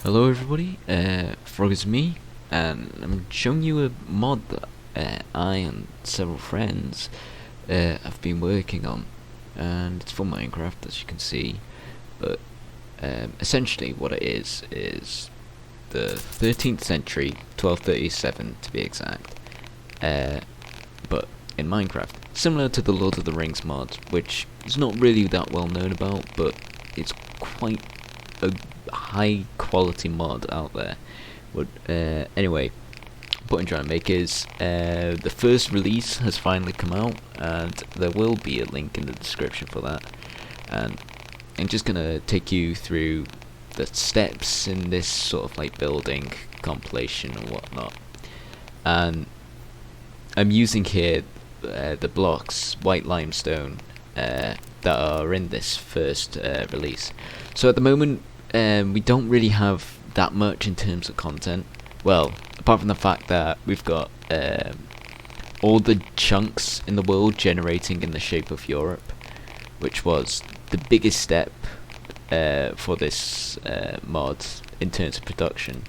Hello everybody, FroggIsMe, and I'm showing you a mod that I and several friends have been working on, and it's for Minecraft, as you can see. But essentially what it is the 13th century, 1237 to be exact, but in Minecraft, similar to the Lord of the Rings mod, which is not really that well known about, but it's quite a high quality mod out there. But anyway, what I'm trying to make is the first release has finally come out, and there will be a link in the description for that. And I'm just gonna take you through the steps in this sort of like building compilation and whatnot. And I'm using here the blocks, white limestone, that are in this first release. So at the moment, we don't really have that much in terms of content. Well, apart from the fact that we've got all the chunks in the world generating in the shape of Europe, which was the biggest step for this mod in terms of production.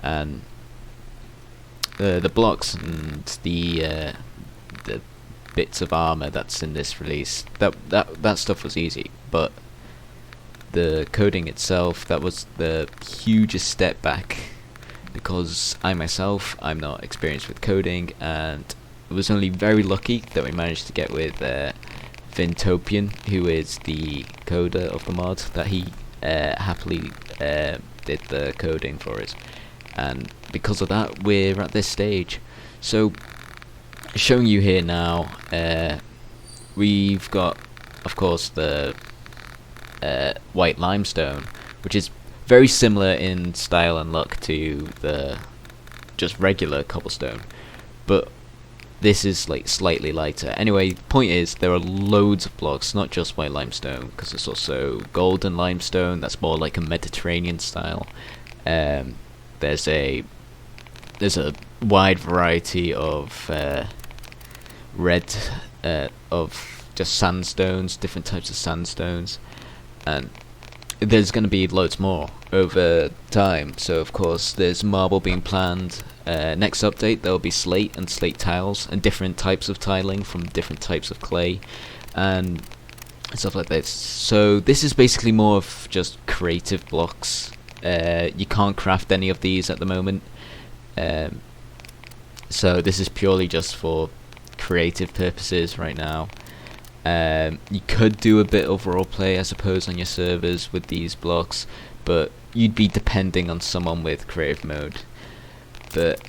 And the blocks and the bits of armor that's in this release, that stuff was easy, but the coding itself, that was the hugest step back, because I'm not experienced with coding, and it was only very lucky that we managed to get with Vintopian, who is the coder of the mod, that he happily did the coding for us, and because of that we're at this stage. So showing you here now, we've got, of course, the white limestone, which is very similar in style and look to the just regular cobblestone, but this is like slightly lighter. Anyway, point is, there are loads of blocks, not just white limestone, because there's also golden limestone, that's more like a Mediterranean style. There's a wide variety of red of just sandstones, different types of sandstones, and there's going to be loads more over time. So of course there's marble being planned. Next update there'll be slate and slate tiles and different types of tiling from different types of clay and stuff like this. So this is basically more of just creative blocks. You can't craft any of these at the moment, so this is purely just for creative purposes right now. You could do a bit of roleplay, I suppose, on your servers with these blocks, but you'd be depending on someone with creative mode. But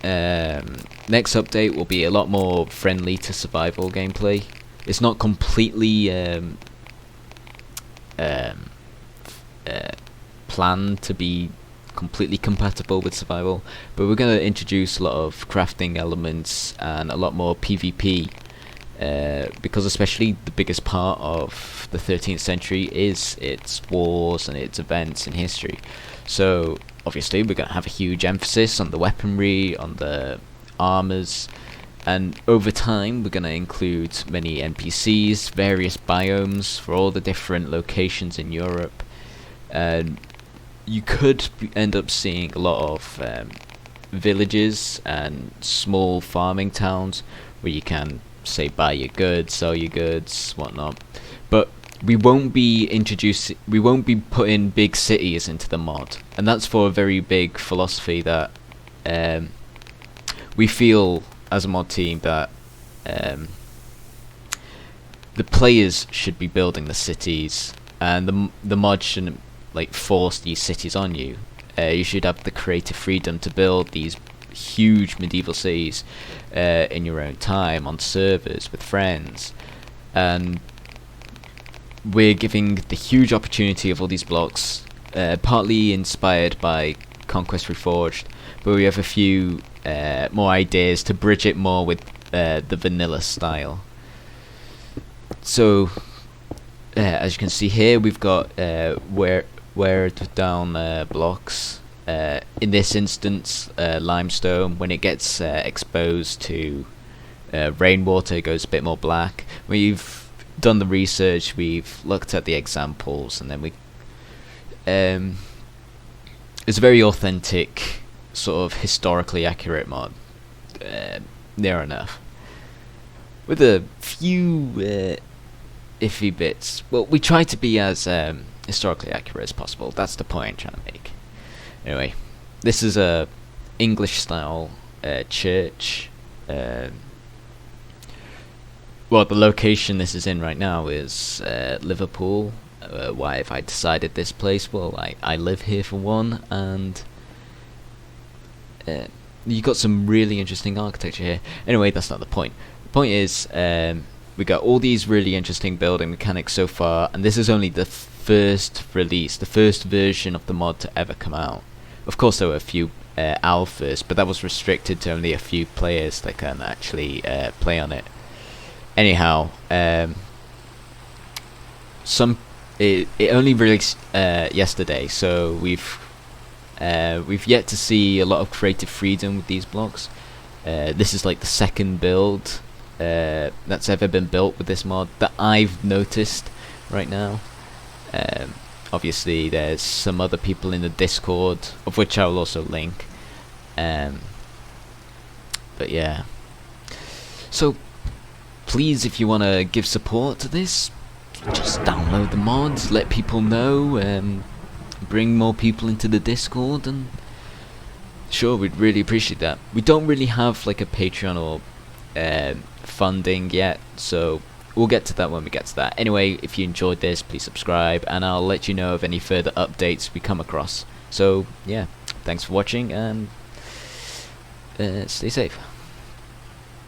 next update will be a lot more friendly to survival gameplay. It's not completely planned to be completely compatible with survival, but we're going to introduce a lot of crafting elements and a lot more PvP. Because especially the biggest part of the 13th century is its wars and its events in history. So obviously we're going to have a huge emphasis on the weaponry, on the armors, and over time we're going to include many NPCs, various biomes for all the different locations in Europe. And you could end up seeing a lot of villages and small farming towns where you can, say, buy your goods, sell your goods, whatnot. But we won't be putting big cities into the mod, and that's for a very big philosophy that we feel as a mod team that the players should be building the cities, and the mod shouldn't like force these cities on you. You should have the creative freedom to build these huge medieval cities in your own time, on servers with friends. And we're giving the huge opportunity of all these blocks, partly inspired by Conquest Reforged, but we have a few more ideas to bridge it more with the vanilla style. So as you can see here, we've got weared down blocks. In this instance, limestone, when it gets exposed to rainwater, it goes a bit more black. We've done the research, we've looked at the examples, and then it's a very authentic, sort of historically accurate mod. Near enough. With a few iffy bits. Well, we try to be as historically accurate as possible. That's the point I'm trying to make. Anyway, this is a English style church. Well, the location this is in right now is Liverpool. Why have I decided this place? Well, I live here for one, and you got some really interesting architecture here. Anyway, that's not the point. The point is, we got all these really interesting building mechanics so far, and this is only the first release, the first version of the mod to ever come out. Of course, there were a few alphas, but that was restricted to only a few players that can actually play on it. Anyhow, it only released yesterday, so we've yet to see a lot of creative freedom with these blocks. This is like the second build that's ever been built with this mod that I've noticed right now. Obviously there's some other people in the Discord, of which I will also link. But yeah, so please, if you want to give support to this, just download the mods, let people know, bring more people into the Discord, and sure, we'd really appreciate that. We don't really have like a Patreon or funding yet, so we'll get to that when we get to that. Anyway, if you enjoyed this, please subscribe, and I'll let you know of any further updates we come across. So yeah, thanks for watching, and stay safe.